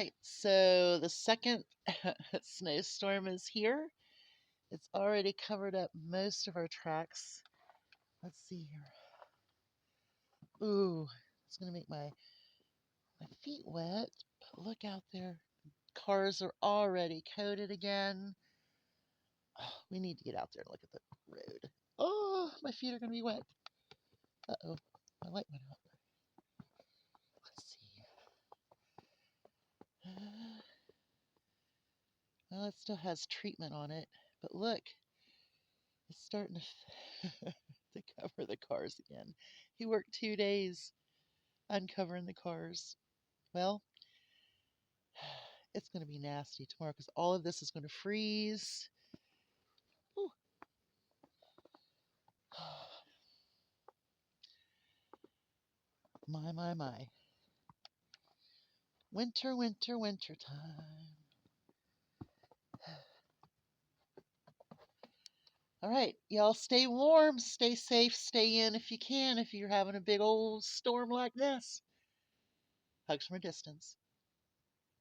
right, so the second snowstorm is here. It's already covered up most of our tracks. Let's see here. Ooh, it's gonna make my feet wet. But look out there. Cars are already coated again. Oh, we need to get out there and look at the road. Oh, my feet are gonna be wet. Uh-oh, my light went out. Let's see. Well, it still has treatment on it, but look, it's starting to cover the cars again. He worked 2 days uncovering the cars. Well, it's going to be nasty tomorrow because all of this is going to freeze. Ooh. My. Winter, winter, winter time. All right, y'all stay warm, stay safe, stay in if you can, if you're having a big old storm like this. Hugs from a distance.